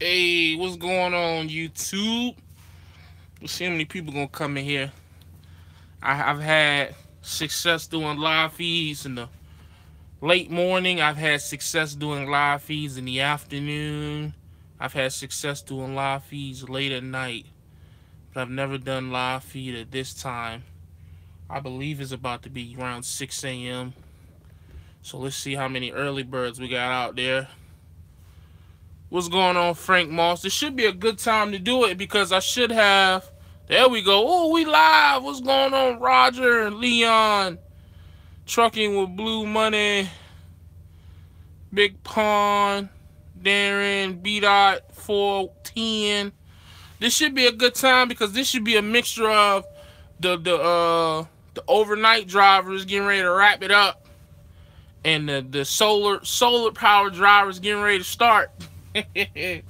Hey, what's going on, YouTube? Let's see how many people gonna come in here. I've had success doing live feeds in the late morning. I've had success doing live feeds in the afternoon. I've had success doing live feeds late at night. But I've never done live feed at this time. I believe it's about to be around 6 a.m. So let's see how many early birds we got out there. What's going on, Frank Moss? This should be a good time to do it because I should have. There we go. Oh, we live. What's going on, Roger, Leon, Trucking with Blue Money, Big Pond, Darren, B-Dot 410. This should be a good time because this should be a mixture of the overnight drivers getting ready to wrap it up and the solar power drivers getting ready to start. You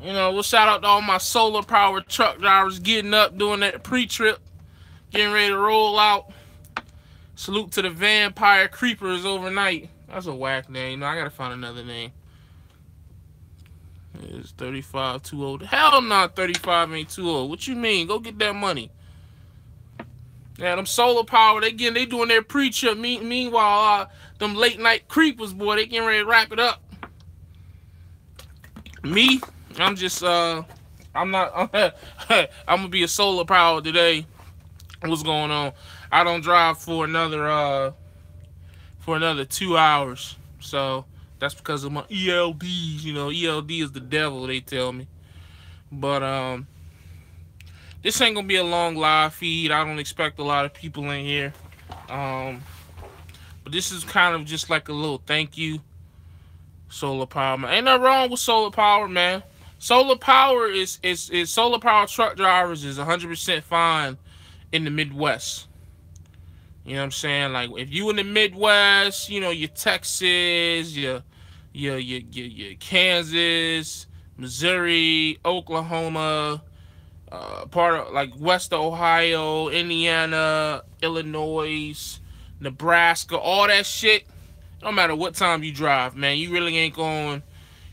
know, we'll shout out to all my solar powered truck drivers getting up, doing that pre-trip, getting ready to roll out. Salute to the Vampire Creepers overnight. That's a whack name. No, I gotta find another name. It's 35 too old. Hell no, 35 ain't too old. What you mean? Go get that money. Yeah, them solar power, they doing their pre-trip. Meanwhile, them late night creepers, boy, they getting ready to wrap it up. Me, I'm just I'm not I'm gonna be a solar power today. What's going on? I don't drive for another 2 hours. So that's because of my ELDs. You know, ELD is the devil, they tell me. But this ain't gonna be a long live feed. I don't expect a lot of people in here. But this is kind of just like a little thank you. Solar power, man. Ain't nothing wrong with solar power, man. Solar power is solar power truck drivers is 100% fine in the Midwest. You know what I'm saying? Like if you in the Midwest, you know, your Texas, your Kansas, Missouri, Oklahoma, part of like West Ohio, Indiana, Illinois, Nebraska, all that shit. No matter what time you drive, man, you really ain't going to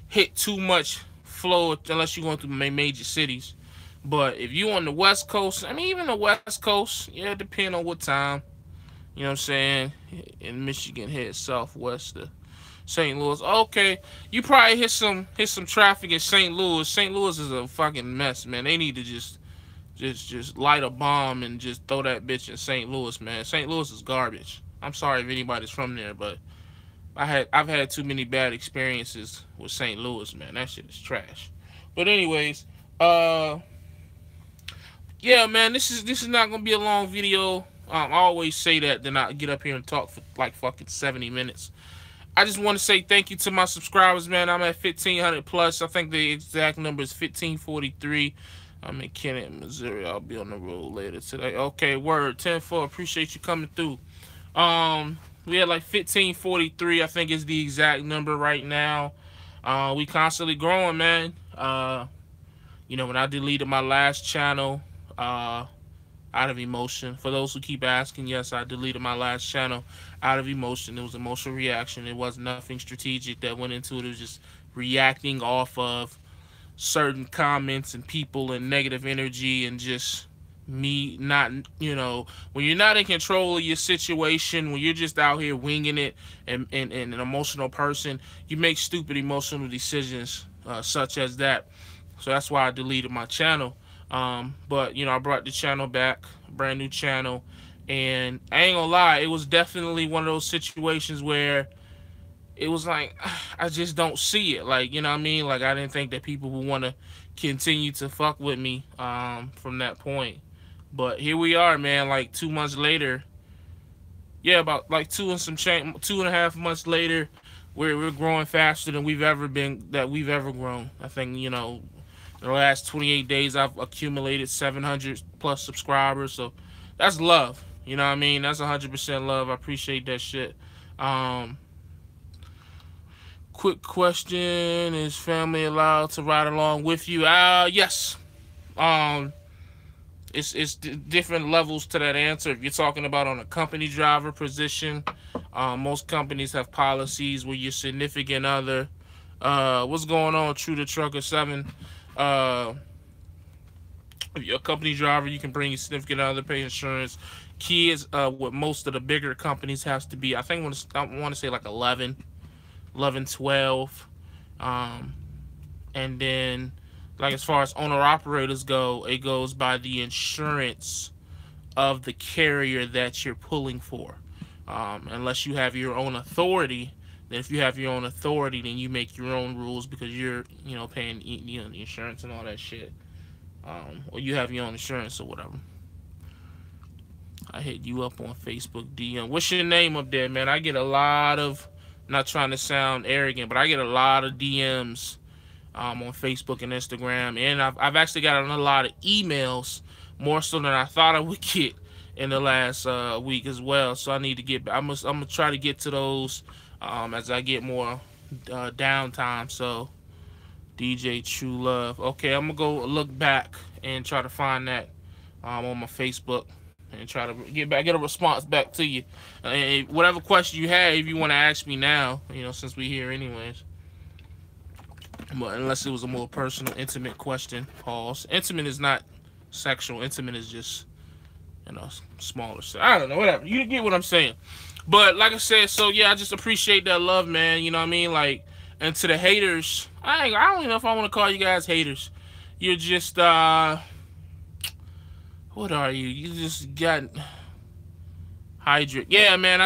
hit too much flow unless you're going through major cities. But if you on the West Coast, I mean, even the West Coast, yeah, it depends on what time. You know what I'm saying? In Michigan, head southwest to St. Louis. Okay, you probably hit some traffic in St. Louis. St. Louis is a fucking mess, man. They need to just light a bomb and just throw that bitch in St. Louis, man. St. Louis is garbage. I'm sorry if anybody's from there, but I've had too many bad experiences with St. Louis, man. That shit is trash. But anyways, yeah, man, this is not gonna be a long video. I always say that, then I get up here and talk for like fucking 70 minutes. I just want to say thank you to my subscribers, man. I'm at 1,500 plus. I think the exact number is 1,543. I'm in Kennett, Missouri. I'll be on the road later today. Okay, word. 10-4. Appreciate you coming through. We had like 1,543, I think is the exact number right now. We constantly growing, man. You know, when I deleted my last channel, out of emotion. For those who keep asking, yes, I deleted my last channel out of emotion. It was emotional reaction. It was nothing strategic that went into it. It was just reacting off of certain comments and people and negative energy and just me not, you know, when you're not in control of your situation, when you're just out here winging it and an emotional person, you make stupid emotional decisions such as that. So that's why I deleted my channel. But you know, I brought the channel back, brand new channel, and I ain't gonna lie, it was definitely one of those situations where it was like I just don't see it. Like, you know what I mean? Like I didn't think that people would want to continue to fuck with me from that point. But here we are, man, like 2 months later. Yeah, about like 2.5 months later, we're growing faster than we've ever grown. I think, you know, in the last 28 days I've accumulated 700 plus subscribers. So that's love. You know what I mean? That's 100% love. I appreciate that shit. Quick question, is family allowed to ride along with you? Yes. It's different levels to that answer. If you're talking about on a company driver position, most companies have policies where your significant other What's going on, True the Trucker 7? Uh, if you're a company driver, you can bring your significant other, pay insurance. Kids, with most of the bigger companies has to be, I think I want to say like 11, 11, 12. Um, and then, like as far as owner operators go, it goes by the insurance of the carrier that you're pulling for. Unless you have your own authority, then if you have your own authority, then you make your own rules because you're, paying, the insurance and all that shit. Or you have your own insurance or whatever. I hit you up on Facebook DM. What's your name up there, man? I get a lot of, not trying to sound arrogant, but I get a lot of DMs on Facebook and Instagram, and I've actually gotten a lot of emails, more so than I thought I would get in the last week as well. So I need to get. I'm gonna try to get to those as I get more downtime. So DJ True Love. Okay, I'm gonna go look back and try to find that on my Facebook and try to get a response back to you. And whatever question you have, if you want to ask me now, since we're here anyways. But unless it was a more personal, intimate question, pause. Intimate is not sexual. Intimate is just, smaller. So I don't know, whatever. You get what I'm saying. But like I said, so yeah, I just appreciate that love, man. You know what I mean? Like, and to the haters, I don't even know if I want to call you guys haters. You're just, what are you? You just got hydrate. Yeah, man,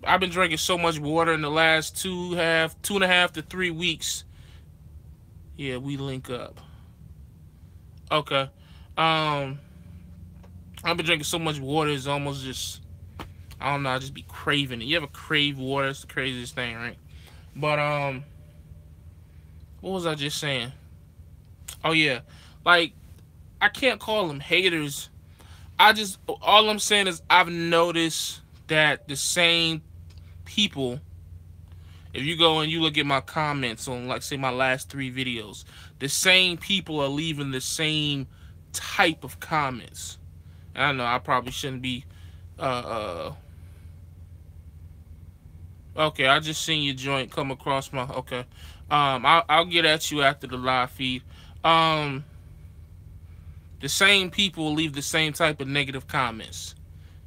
I've been drinking so much water in the last 2.5 to 3 weeks. Yeah, we link up. Okay. I've been drinking so much water, it's almost just, I don't know, I just be craving it. You ever crave water? It's the craziest thing, right? But what was I just saying? Oh yeah, like, I can't call them haters. All I'm saying is I've noticed that the same people, if you go and you look at my comments on, like, say, my last 3 videos, the same people are leaving the same type of comments. And I know I probably shouldn't be okay, I just seen your joint come across my, okay. I'll get at you after the live feed. The same people leave the same type of negative comments.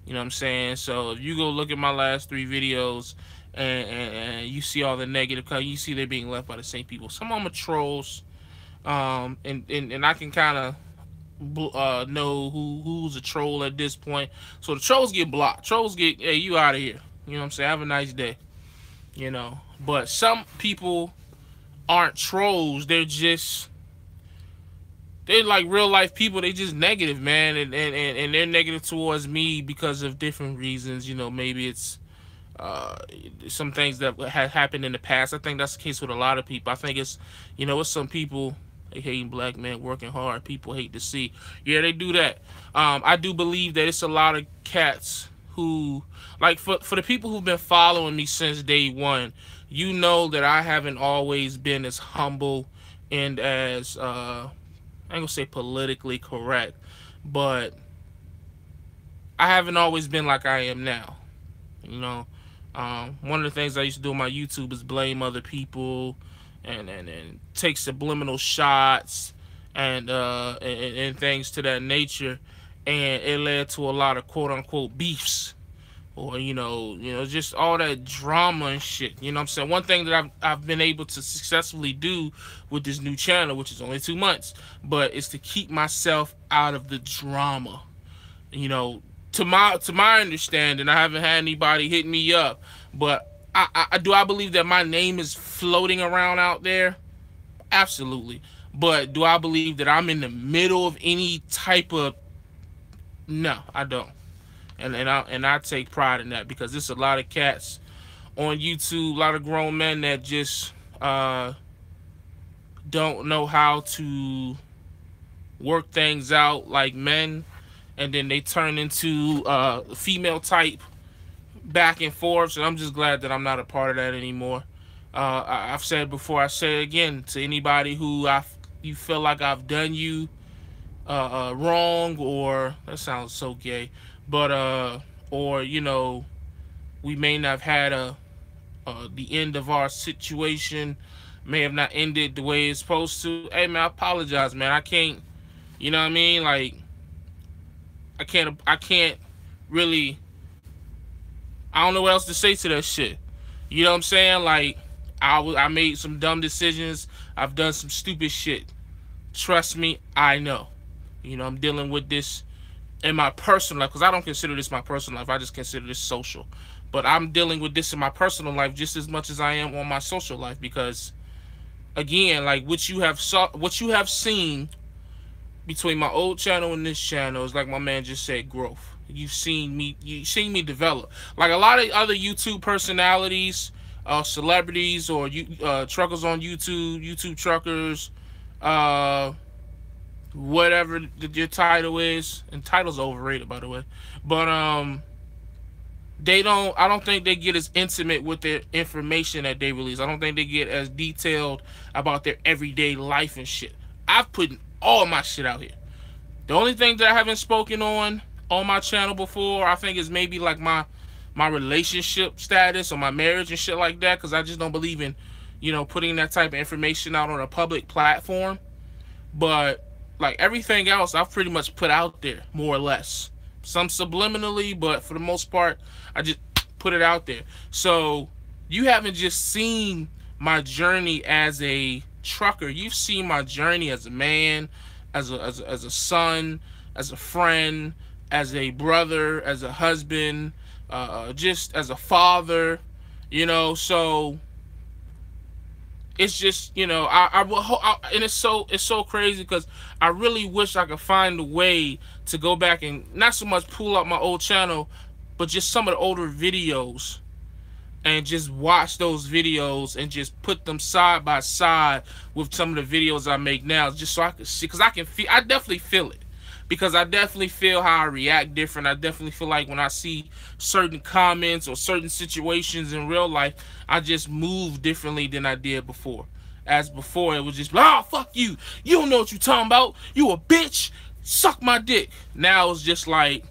You know what I'm saying? So if you go look at my last 3 videos and you see all the negative comments, you see they're being left by the same people. Some of them are trolls, and I can kind of know who's a troll at this point. So the trolls get blocked. Trolls get, hey, you out of here. You know what I'm saying? Have a nice day. But some people aren't trolls. They're like real life people. They just negative, man, and they're negative towards me because of different reasons. Maybe it's some things that have happened in the past. I think that's the case with a lot of people. I think it's some people, they hating black men working hard. People hate to see. Yeah, they do that. I do believe that it's a lot of cats who, like, for the people who've been following me since day one, that I haven't always been as humble and as I ain't gonna say politically correct, but I haven't always been like I am now. One of the things I used to do on my YouTube is blame other people and take subliminal shots and things to that nature, and it led to a lot of quote unquote beefs, or just all that drama and shit. You know what I'm saying? One thing that I've been able to successfully do with this new channel, which is only 2 months, but is to keep myself out of the drama. To my understanding, I haven't had anybody hit me up, but I believe that my name is floating around out there? Absolutely. But do I believe that I'm in the middle of any type of... No, I don't. And I take pride in that, because there's a lot of cats on YouTube, a lot of grown men that just don't know how to work things out like men, and then they turn into female type back and forth. And I'm just glad that I'm not a part of that anymore. I've said before, I say it again, to anybody who you feel like I've done you wrong, or that sounds so gay, but or we may not have had a the end of our situation may have not ended the way it's supposed to, hey man, I apologize, man. I can't, you know what I mean? Like, I can't really, I don't know what else to say to that shit. You know what I'm saying? Like, I made some dumb decisions. I've done some stupid shit. Trust me, I know. You know, I'm dealing with this in my personal life, because I don't consider this my personal life. I just consider this social. But I'm dealing with this in my personal life just as much as I am on my social life, because again, like what you have seen between my old channel and this channel is, like my man just said, growth. You've seen me develop. Like a lot of other YouTube personalities, celebrities, or truckers on YouTube truckers, whatever your title is, and titles are overrated, by the way. But I don't think they get as intimate with their information that they release. I don't think they get as detailed about their everyday life and shit. I've put all my shit out here. The only thing that I haven't spoken on my channel before, I think, is maybe like my relationship status or my marriage and shit like that, because I just don't believe in, you know, putting that type of information out on a public platform. But like everything else, I've pretty much put out there, more or less. Some subliminally, but for the most part, I just put it out there. So you haven't just seen my journey as a trucker. You've seen my journey as a man, as a son, as a friend, as a brother, as a husband, just as a father, you know. So it's just, you know, and it's so crazy, because I really wish I could find a way to go back and not so much pull up my old channel, but just some of the older videos, and just watch those videos and just put them side by side with some of the videos I make now, just so I can see, because I definitely feel it. Because I definitely feel how I react different. I definitely feel like when I see certain comments or certain situations in real life, I just move differently than I did before. As before, it was just, oh, fuck you. You don't know what you talking about. You a bitch. Suck my dick. Now it's just like,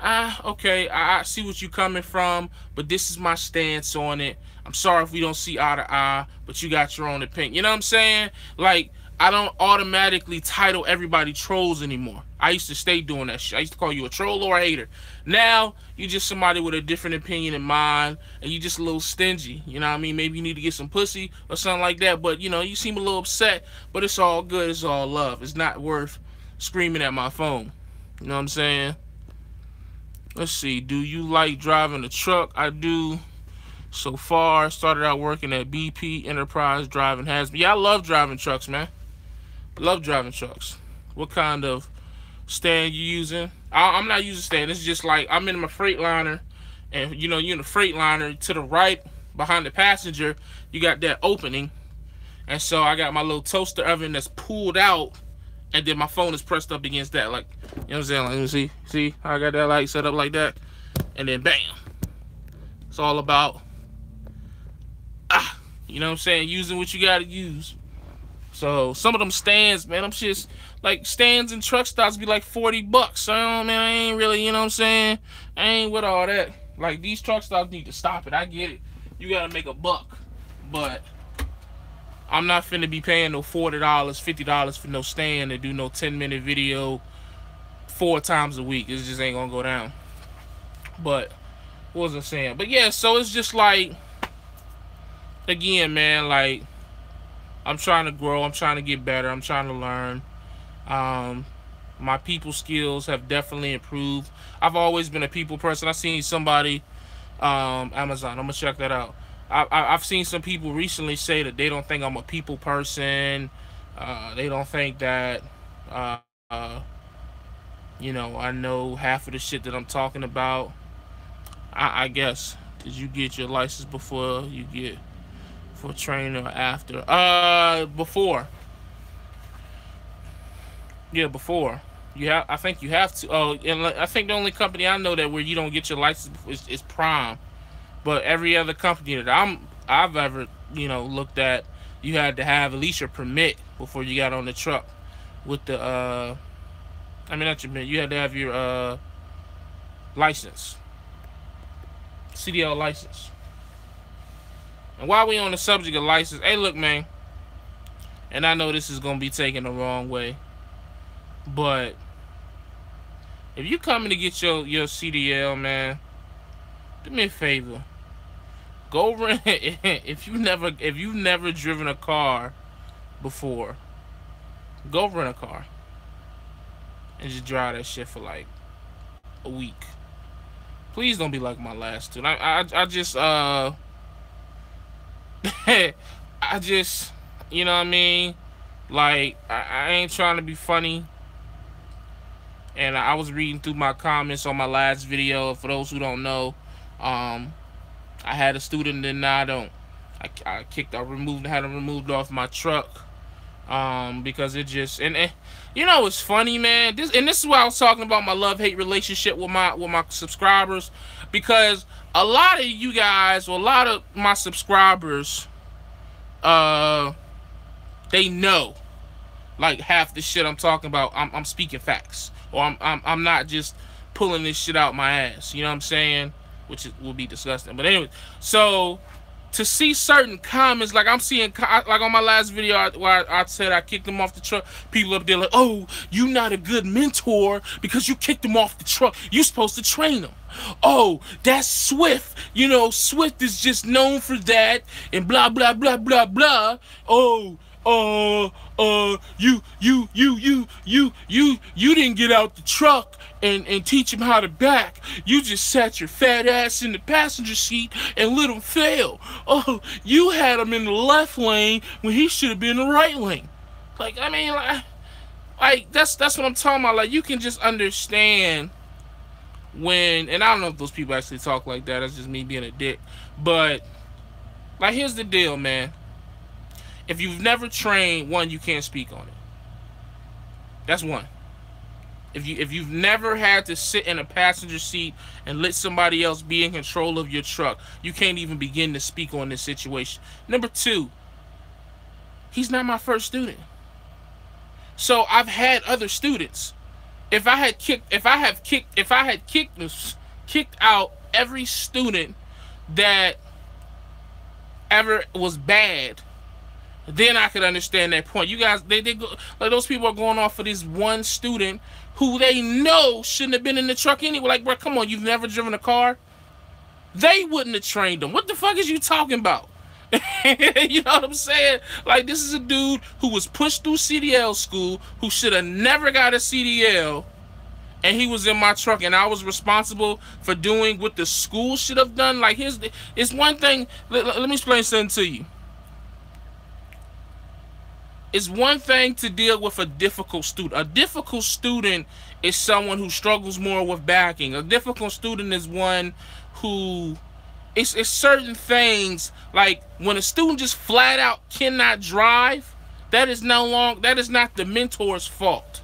okay, I see what you're coming from, but this is my stance on it. I'm sorry if we don't see eye to eye, but you got your own opinion. You know what I'm saying? Like, I don't automatically title everybody trolls anymore. I used to stay doing that shit. I used to call you a troll or a hater. Now, you just somebody with a different opinion in mind, and you just a little stingy. You know what I mean? Maybe you need to get some pussy or something like that, but, you know, you seem a little upset, but it's all good. It's all love. It's not worth screaming at my phone. You know what I'm saying? Let's see. Do you like driving a truck? I do. So far, I started out working at BP Enterprise, driving has. Yeah, I love driving trucks, man. Love driving trucks. What kind of stand you using? I'm not using stand. It's just like I'm in my Freightliner, and you know, you're in the Freightliner, to the right behind the passenger, you got that opening, and so I got my little toaster oven that's pulled out, and then my phone is pressed up against that, like, you know what I'm saying? Like, let me see how I got that light set up like that, and then bam. It's all about you know what I'm saying, using what you gotta use. So some of them stands, man, I'm just like, stands and truck stops be like $40. So man, I ain't really, you know what I'm saying, I ain't with all that. Like, these truck stops need to stop it. I get it, you gotta make a buck, but I'm not finna be paying no $40, $50 for no stand to do no 10-minute video 4 times a week. It just ain't gonna go down. But what was I saying? But yeah, so it's just like, again, man, like, I'm trying to grow, I'm trying to get better, I'm trying to learn. My people skills have definitely improved. I've always been a people person. I seen somebody, Amazon, I'm gonna check that out. I've seen some people recently say that they don't think I'm a people person. They don't think that, you know, I know half of the shit that I'm talking about. I guess, did you get your license before you get for training or after? Before. Yeah, before. I think you have to. Oh, and I think the only company I know that where you don't get your license is Prime. But every other company that I've ever, you know, looked at, you had to have at least your permit before you got on the truck. With the I mean, not your permit. You had to have your license, CDL license. And while we on the subject of license, hey, look, man, and I know this is gonna be taken the wrong way, but if you coming to get your CDL, man, do me a favor. Go rent if you've never driven a car before, go rent a car and just drive that shit for like a week. Please don't be like my last two. I just I just, you know what I mean? Like I ain't trying to be funny. And I was reading through my comments on my last video. For those who don't know, I had a student and I don't. I had him removed off my truck because it just and you know it's funny, man. This is why I was talking about my love-hate relationship with my subscribers, because a lot of you guys, or a lot of my subscribers, they know like half the shit I'm talking about. I'm speaking facts, or I'm not just pulling this shit out my ass. You know what I'm saying? Which will be disgusting. But anyway, so to see certain comments, like I'm seeing, like on my last video where I said I kicked him off the truck, people up there like, oh, you not a good mentor because you kicked him off the truck. You supposed to train him. Oh, that's Swift. You know, Swift is just known for that and blah, blah, blah, blah, blah. Oh, you didn't get out the truck and teach him how to back. You just sat your fat ass in the passenger seat and let him fail. Oh, you had him in the left lane when he should have been in the right lane. Like, I mean, like that's what I'm talking about. Like, you can just understand when, and I don't know if those people actually talk like that. That's just me being a dick. But like, here's the deal, man. If you've never trained, one, you can't speak on it. That's one. If you've never had to sit in a passenger seat and let somebody else be in control of your truck, you can't even begin to speak on this situation. Number two, he's not my first student. So I've had other students. If I had kicked out every student that ever was bad, then I could understand that point. You guys, they go, like, those people are going off for this one student who they know shouldn't have been in the truck anyway. Like, bro, come on, you've never driven a car? They wouldn't have trained him. What the fuck is you talking about? You know what I'm saying? Like, this is a dude who was pushed through CDL school, who should have never got a CDL, and he was in my truck, and I was responsible for doing what the school should have done. Like, it's one thing. Let me explain something to you. It's one thing to deal with a difficult student. A difficult student is someone who struggles more with backing. A difficult student is one who, it's certain things, like when a student just flat out cannot drive, that is not the mentor's fault.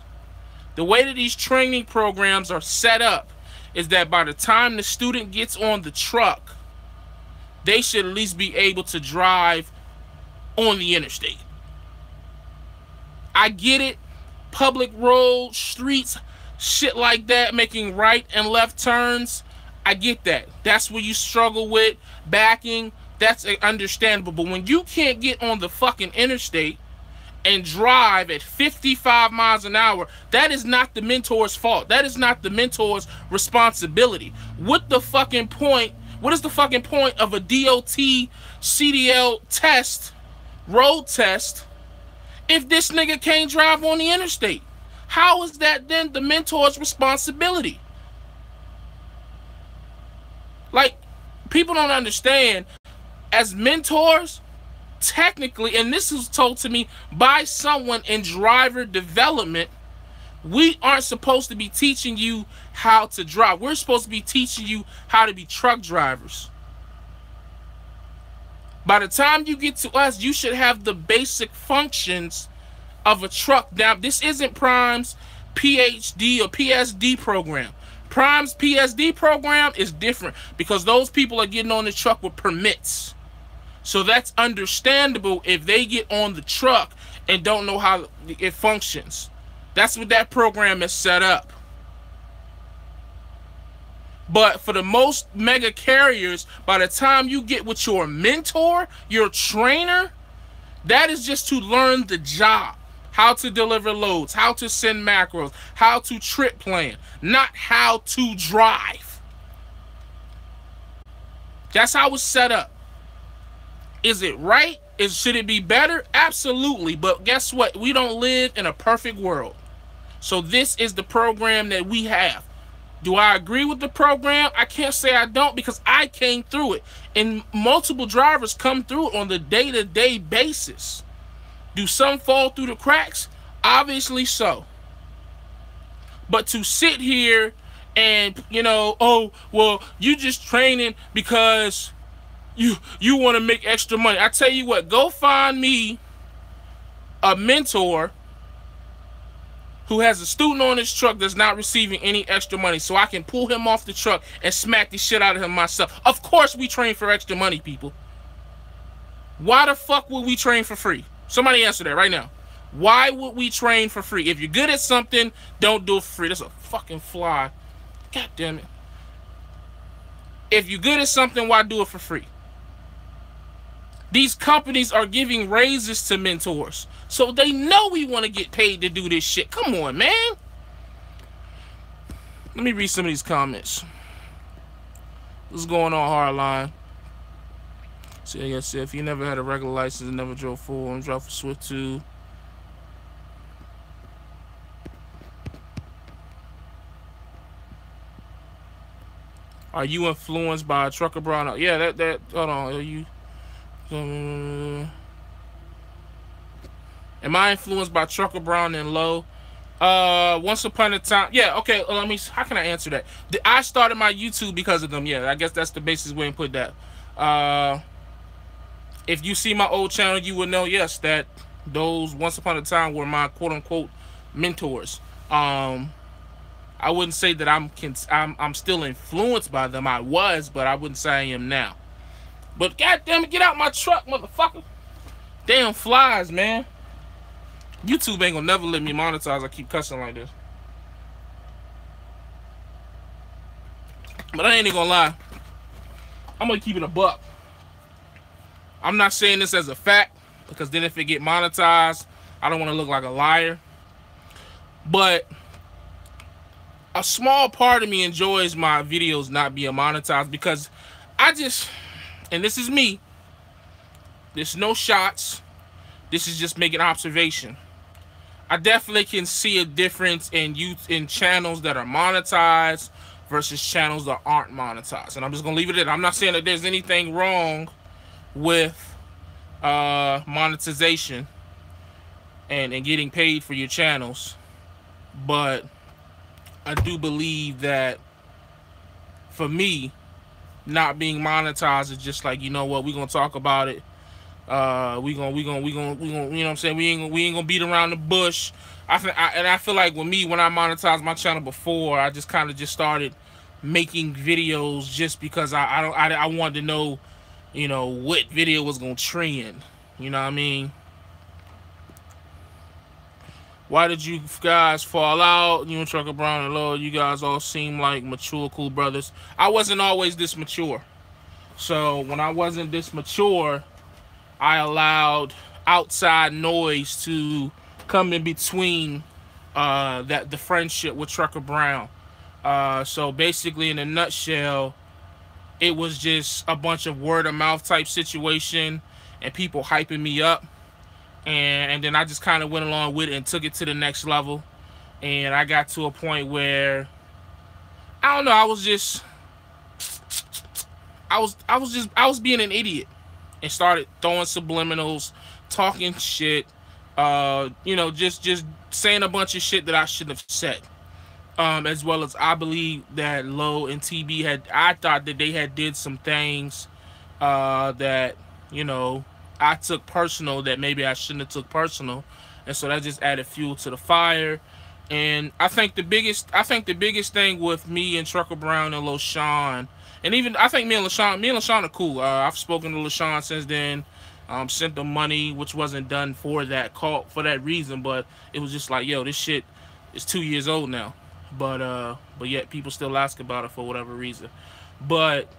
The way that these training programs are set up is that by the time the student gets on the truck, they should at least be able to drive on the interstate. I get it. Public roads, streets, shit like that, making right and left turns. I get that. That's where you struggle with backing. That's understandable. But when you can't get on the fucking interstate and drive at 55 miles an hour, that is not the mentor's fault. That is not the mentor's responsibility. What the fucking point? What is the fucking point of a DOT CDL test, road test, if this nigga can't drive on the interstate? How is that then the mentor's responsibility? Like, people don't understand. As mentors, technically, and this was told to me by someone in driver development, we aren't supposed to be teaching you how to drive. We're supposed to be teaching you how to be truck drivers. By the time you get to us, you should have the basic functions of a truck. Now, this isn't Prime's PhD or PSD program. Prime's PSD program is different because those people are getting on the truck with permits. So that's understandable if they get on the truck and don't know how it functions. That's what that program is set up. But for the most mega carriers, by the time you get with your mentor, your trainer, that is just to learn the job. How to deliver loads, how to send macros, how to trip plan, not how to drive. That's how it's set up. Is it right? Should it be better? Absolutely. But guess what? We don't live in a perfect world. So this is the program that we have. Do I agree with the program? I can't say I don't, because I came through it. And multiple drivers come through it on the day-to-day basis. Do some fall through the cracks? Obviously so. But to sit here and, oh, well, you just training because you want to make extra money. I tell you what, go find me a mentor who has a student on his truck that's not receiving any extra money, so I can pull him off the truck and smack the shit out of him myself. Of course we train for extra money, people. Why the fuck would we train for free? Somebody answer that right now. Why would we train for free? If you're good at something, don't do it for free. That's a fucking fly. God damn it. If you're good at something, why do it for free? These companies are giving raises to mentors, so they know we want to get paid to do this shit. Come on, man. Let me read some of these comments. What's going on, Hardline? See, like I said, if you never had a regular license and never drove full and drove for Swift 2. Are you influenced by Trucker Brown? Yeah, that hold on. Are you am I influenced by Trucker Brown and Low? Once upon a time, yeah, okay, let me, how can I answer that? I started my YouTube because of them. Yeah, I guess that's the basis way to put that. If you see my old channel, you would know, yes, that those once upon a time were my quote-unquote mentors. I wouldn't say that I'm still influenced by them. I was, but I wouldn't say I am now. But goddamn it, get out my truck, motherfucker. Damn flies, man. YouTube ain't gonna never let me monetize. I keep cussing like this. But I ain't even gonna lie. I'm gonna keep it a buck. I'm not saying this as a fact, because then if it get monetized, I don't want to look like a liar. But a small part of me enjoys my videos not being monetized, because I just, and this is me, there's no shots, this is just making observation. I definitely can see a difference in channels that are monetized versus channels that aren't monetized. And I'm just gonna leave it at that. I'm not saying that there's anything wrong with monetization and getting paid for your channels, but I do believe that for me, not being monetized is just like, you know what, we're gonna talk about it. We gonna, you know what I'm saying? We ain't gonna beat around the bush. I feel like when I monetized my channel before, I just kind of just started making videos just because I wanted to know, you know, what video was gonna trend. You know what I mean? Why did you guys fall out? You and Trucker Brown and Low, you guys all seem like mature, cool brothers. I wasn't always this mature. So when I wasn't this mature, I allowed outside noise to come in between the friendship with Trucker Brown. So basically, in a nutshell, it was just a bunch of word of mouth type situation and people hyping me up. And then I just kind of went along with it and took it to the next level. And I got to a point where, I don't know, I was being an idiot and started throwing subliminals, talking shit, you know, just saying a bunch of shit that I shouldn't have said. As well as I believe that Low and TB I thought that they had did some things that, you know, I took personal that maybe I shouldn't have took personal. And so that just added fuel to the fire. And I think the biggest thing with me and Trucker Brown and LaShawn, and even I think me and LaShawn are cool. I've spoken to LaShawn since then. Sent them money, which wasn't done for that reason, but it was just like, yo, this shit is 2 years old now. but yet people still ask about it for whatever reason. But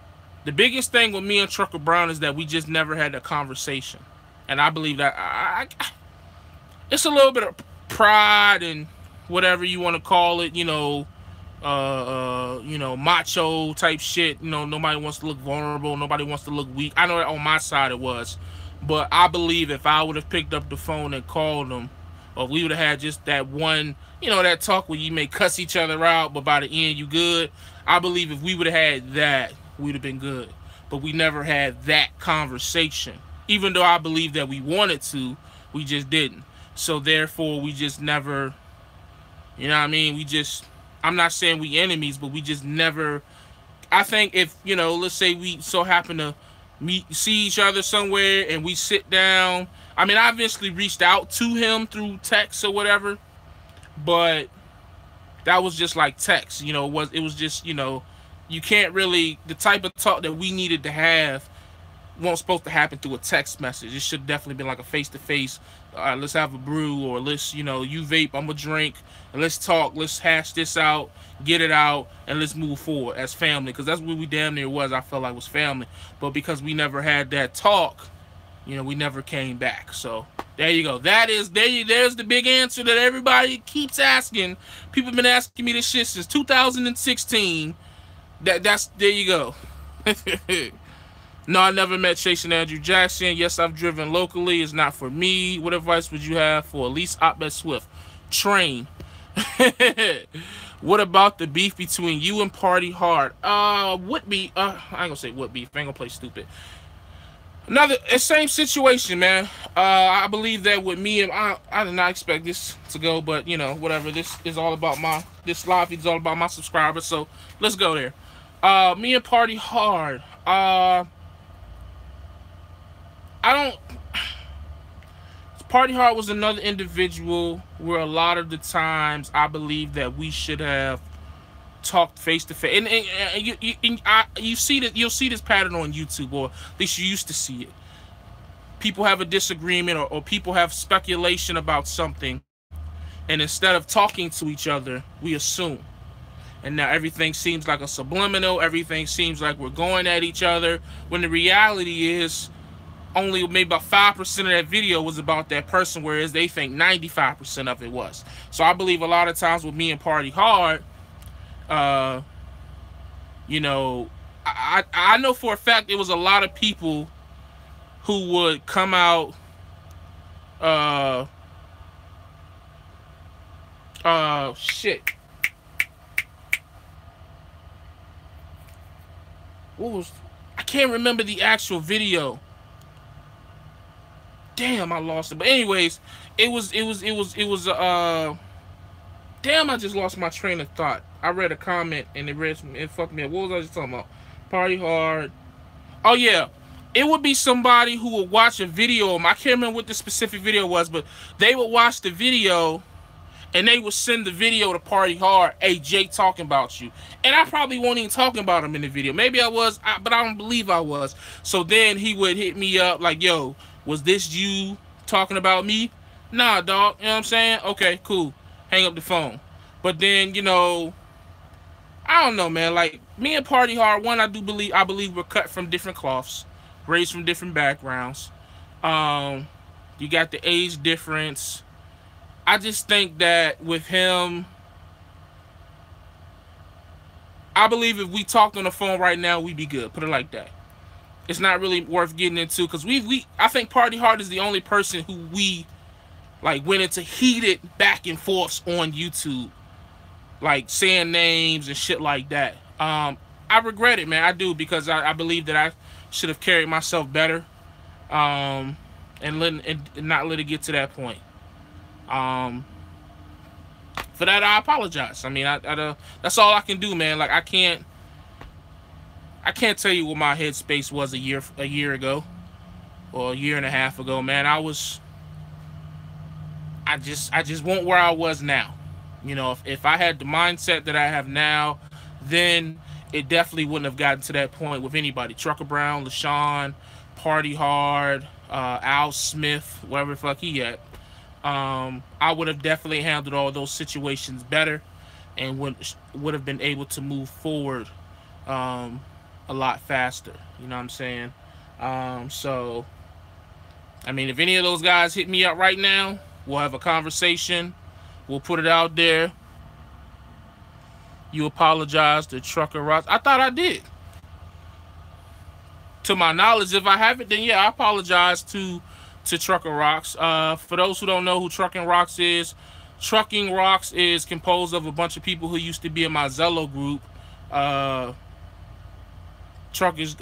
the biggest thing with me and Trucker Brown is that we just never had a conversation, and I believe that it's a little bit of pride and whatever you want to call it, macho type shit. Nobody wants to look vulnerable. Nobody wants to look weak. I know that on my side it was, but I believe if I would have picked up the phone and called them, or we would have had just that one, that talk where you may cuss each other out, but by the end you good. I believe if we would have had that, we'd have been good. But we never had that conversation. Even though I believe that we wanted to, we just didn't. So therefore, we just never, you know what I mean? I'm not saying we enemies, but we just never, I think if, let's say we so happen to see each other somewhere and we sit down. I mean, I eventually reached out to him through text or whatever, but that was just like text, it was just, you can't really, the type of talk that we needed to have wasn't supposed to happen through a text message. It should definitely be like a face-to-face, let's have a brew, or let's, you vape, I'm gonna drink, and let's talk, let's hash this out, get it out, and let's move forward as family, because that's what we damn near was. I felt like was family, but because we never had that talk, we never came back. So there you go. There's the big answer that everybody keeps asking. People have been asking me this shit since 2016. There you go. No, I never met Chasing Andrew Jackson. Yes, I've driven locally. It's not for me. What advice would you have for Elise Otbet Swift? Train. What about the beef between you and Party Hard? What beef? I ain't gonna say what beef. I ain't gonna play stupid. Same situation, man. I believe that with me, and I did not expect this to go, but whatever. This live feed is all about my subscribers, so let's go there. Me and Party Hard. Party Hard was another individual where a lot of the times I believe that we should have talked face to face, and you'll see this pattern on YouTube, or at least you used to see it. People have a disagreement, or people have speculation about something, and instead of talking to each other, we assume. And now everything seems like a subliminal. Everything seems like we're going at each other, when the reality is only maybe about 5% of that video was about that person, whereas they think 95% of it was. So I believe a lot of times with me and Party Hard, I know for a fact it was a lot of people who would come out shit. I can't remember the actual video. Damn, I lost it. But anyways, it was damn, I just lost my train of thought. I read a comment and it fucked me up. What was I just talking about? Party Hard. Oh yeah. It would be somebody who would watch a video. I can't remember what the specific video was, but they would watch the video and they would send the video to Party Hard. Hey, Jake talking about you. And I probably wasn't even talking about him in the video. Maybe I was, but I don't believe I was. So then he would hit me up like, yo, was this you talking about me? Nah, dog. You know what I'm saying? Okay, cool. Hang up the phone. But then, I don't know, man. Like, me and Party Hard, one, I believe we're cut from different cloths, raised from different backgrounds. You got the age difference. I just think that with him, I believe if we talked on the phone right now, we'd be good. Put it like that. It's not really worth getting into, because I think Party Hard is the only person who we like went into heated back and forths on YouTube, like saying names and shit like that. I regret it, man. I do, because I believe that I should have carried myself better, and not let it get to that point. For that, I apologize. I mean, that's all I can do, man. Like, I can't tell you what my headspace was a year ago, or a year and a half ago, man. I just won't where I was now. If I had the mindset that I have now, then it definitely wouldn't have gotten to that point with anybody. Trucker Brown, LaShawn, Party Hard, Al Smith, wherever the fuck he at. I would have definitely handled all those situations better, and would have been able to move forward a lot faster. You know what I'm saying? So, I mean, if any of those guys hit me up right now, we'll have a conversation. We'll put it out there. You apologize to Trucker Rocks. I thought I did. To my knowledge, if I haven't, then yeah, I apologize to Trucker Rocks. For those who don't know who Trucking Rocks is composed of a bunch of people who used to be in my Zello group. Truckers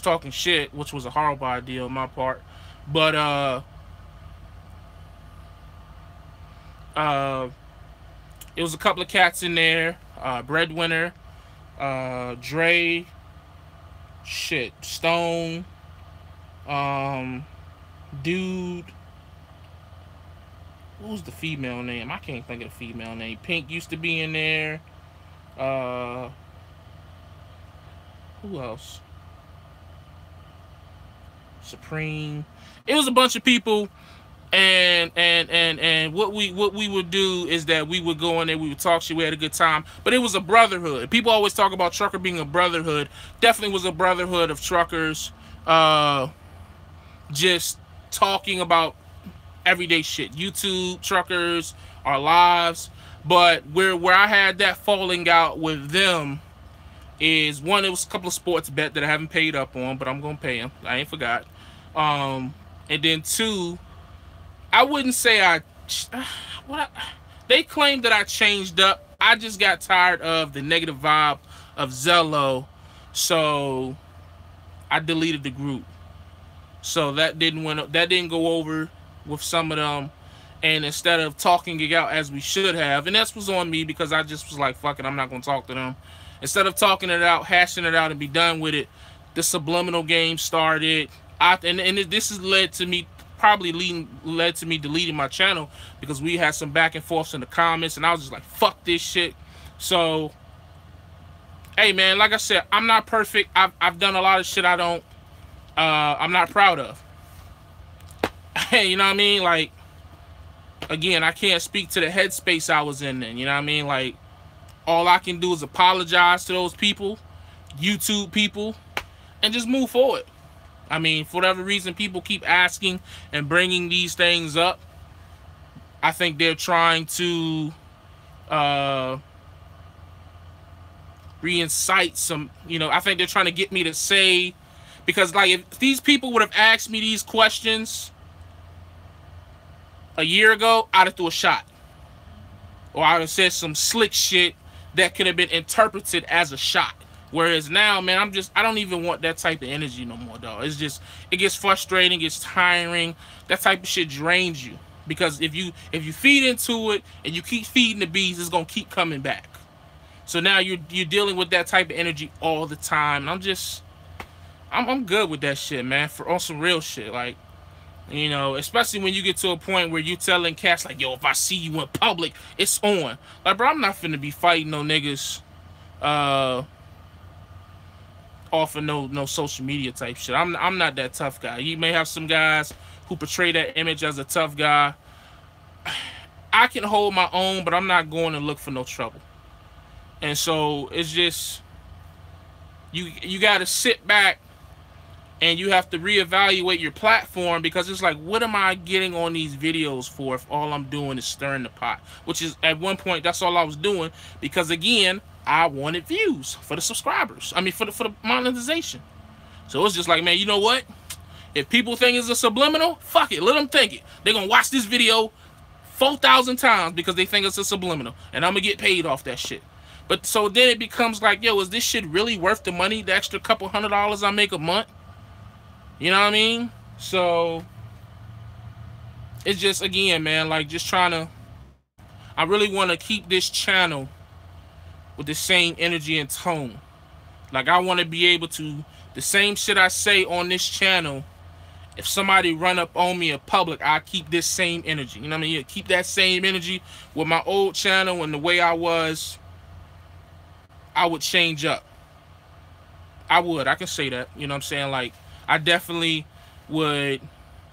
Talking Shit, which was a horrible idea on my part. But it was a couple of cats in there. Breadwinner, Dre, Stone, Dude. What was the female name? I can't think of the female name. Pink used to be in there. Who else? Supreme. It was a bunch of people, and what we would do is that we would go in there, we would talk shit, we had a good time, but it was a brotherhood. People always talk about trucker being a brotherhood. Definitely was a brotherhood of truckers, just talking about everyday shit, YouTube, truckers, our lives. But where I had that falling out with them is, one, it was a couple of sports bet that I haven't paid up on, but I'm gonna pay them. I ain't forgot. And then two, I wouldn't say they claimed that I changed up. I just got tired of the negative vibe of Zello, so I deleted the group. So that didn't go over with some of them, and instead of talking it out as we should have, and that was on me because I just was like, fuck it, I'm not gonna talk to them. Instead of talking it out, hashing it out, and be done with it, the subliminal game started. And this has led to me deleting my channel, because we had some back and forths in the comments, and I was just like, fuck this shit. So, hey man, like I said, I'm not perfect. I've done a lot of shit I'm not proud of. Hey, you know what I mean? Like, again, I can't speak to the headspace I was in then, you know what I mean? Like, all I can do is apologize to those people, YouTube people, and just move forward. I mean, for whatever reason, people keep asking and bringing these things up. I think they're trying to reincite some, I think they're trying to get me to say, because like if these people would have asked me these questions a year ago, I'd have threw a shot. Or I'd have said some slick shit that could have been interpreted as a shot. Whereas now, man, I don't even want that type of energy no more, dog. It's just, it gets frustrating, it gets tiring. That type of shit drains you. Because if you feed into it and you keep feeding the beast, it's gonna keep coming back. So now you're dealing with that type of energy all the time. And I'm good with that shit, man. On some real shit, like, especially when you get to a point where you telling cats like, yo, if I see you in public, it's on. Like, bro, I'm not finna be fighting no niggas off of no social media type shit. I'm not that tough guy. You may have some guys who portray that image as a tough guy. I can hold my own, but I'm not going to look for no trouble. And so it's just, you got to sit back and you have to reevaluate your platform, because it's like, what am I getting on these videos for if all I'm doing is stirring the pot? Which is, at one point, that's all I was doing, because again, I wanted views for the subscribers. I mean, for the monetization. So it's just like, man, you know what? If people think it's a subliminal, fuck it, let them think it. They're gonna watch this video 4,000 times because they think it's a subliminal, and I'm gonna get paid off that shit. But so then it becomes like, yo, is this shit really worth the money, the extra couple $100 I make a month? You know what I mean? So it's just, again, man, like, just trying to, I really want to keep this channel with the same energy and tone. Like, I want to be able to, the same shit I say on this channel, if somebody run up on me in public, I keep this same energy. You know what I mean? Keep that same energy. With my old channel and the way I was, I would change up. I can say that. You know what I'm saying? Like, I definitely would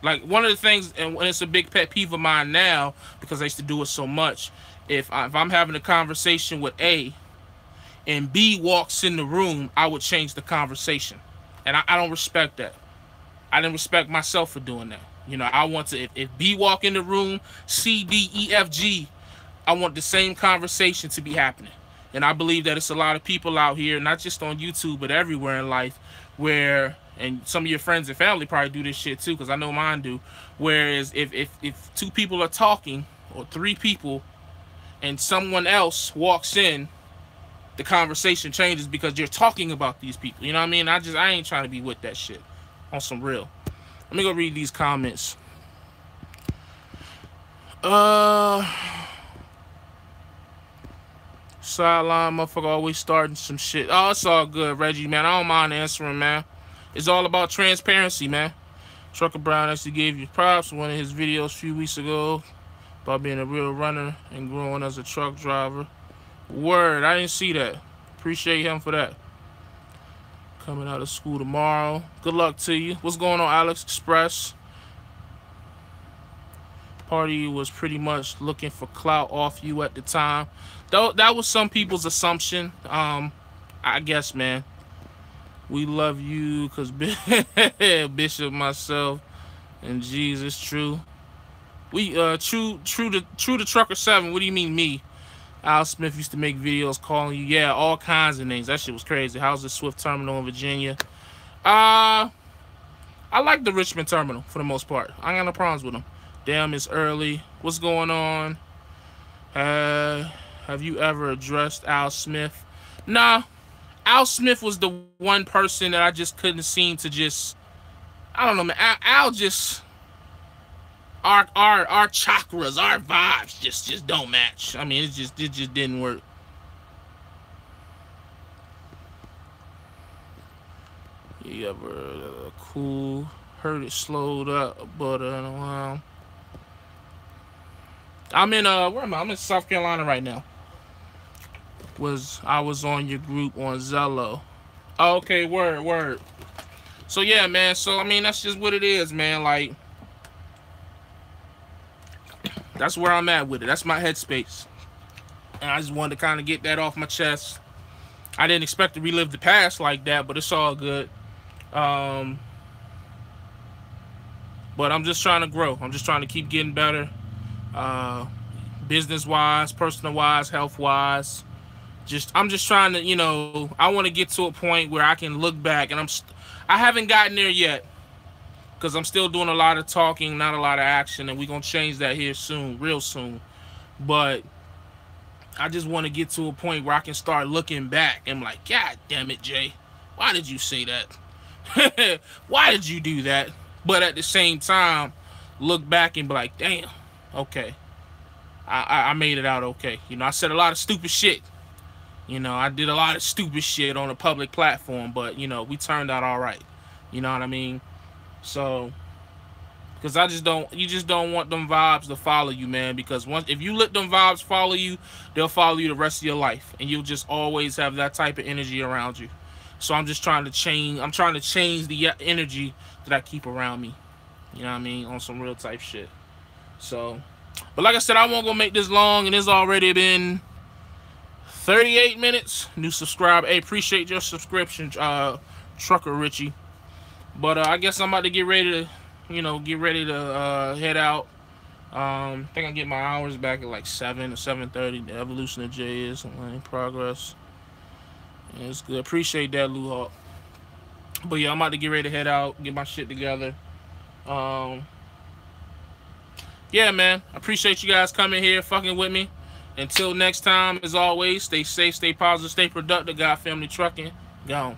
Like, one of the things, and it's a big pet peeve of mine now because I used to do it so much. If I'm having a conversation with A and B walks in the room, I would change the conversation, and I don't respect that. I didn't respect myself for doing that. You know, I want to, if B walk in the room, C, D, E, F, G, I want the same conversation to be happening. And I believe that it's a lot of people out here, not just on YouTube, but everywhere in life, where, and some of your friends and family probably do this shit too, because I know mine do, whereas if two people are talking, or three people, and someone else walks in, the conversation changes because you're talking about these people. You know what I mean? I ain't trying to be with that shit on some real. Let me go read these comments. Sideline motherfucker always starting some shit. Oh, it's all good, Reggie, man. I don't mind answering, man. It's all about transparency, man. Trucker Brown actually gave you props in one of his videos a few weeks ago about being a real runner and growing as a truck driver. Word, I didn't see that. Appreciate him for that. Coming out of school tomorrow. Good luck to you. What's going on, Alex Express? Party was pretty much looking for clout off you at the time. Though that was some people's assumption. I guess, man. We love you because Bishop, myself, and Jesus, true. We true to Trucker 7. What do you mean me? Al Smith used to make videos calling you, yeah, all kinds of names. That shit was crazy. How's the Swift Terminal in Virginia? I like the Richmond Terminal for the most part. I ain't got no problems with them. Damn, it's early. What's going on? Have you ever addressed Al Smith? Nah. Al Smith was the one person that I just couldn't seem to just, I don't know, man. Al just, our chakras, our vibes just don't match. I mean, it just didn't work. You ever cool? Heard it slowed up, but in a while. I'm in where am I? I'm in South Carolina right now. I was on your group on Zello. Oh, okay, word. So yeah, man. So I mean, that's just what it is, man. Like, that's where I'm at with it. That's my headspace, and I just wanted to kind of get that off my chest. I didn't expect to relive the past like that, but it's all good. But I'm just trying to grow. I'm just trying to keep getting better, business-wise, personal-wise, health-wise. I'm just trying to, you know, I want to get to a point where I can look back, and I haven't gotten there yet, because I'm still doing a lot of talking, not a lot of action, and we're going to change that here soon, real soon. But I just want to get to a point where I can start looking back and like, God damn it, Jay, why did you say that? Why did you do that? But at the same time, look back and be like, damn, okay, I made it out okay. You know, I said a lot of stupid shit. You know, I did a lot of stupid shit on a public platform, but, you know, we turned out all right. You know what I mean? So, because you just don't want them vibes to follow you, man. Because if you let them vibes follow you, they'll follow you the rest of your life. And you'll just always have that type of energy around you. So I'm just trying to change. I'm trying to change the energy that I keep around me. You know what I mean? On some real type shit. So, but like I said, I won't go make this long. And it's already been 38 minutes. New subscriber. Hey, appreciate your subscription, Trucker Richie. But I guess I'm about to get ready to, head out. I think I get my hours back at like 7 or 7:30. The evolution of Jay is in progress. Yeah, it's good. Appreciate that, Lou Hawk. But yeah, I'm about to get ready to head out, get my shit together. Yeah, man. I appreciate you guys coming here, fucking with me. Until next time, as always, stay safe, stay positive, stay productive. God Family Trucking. Gone.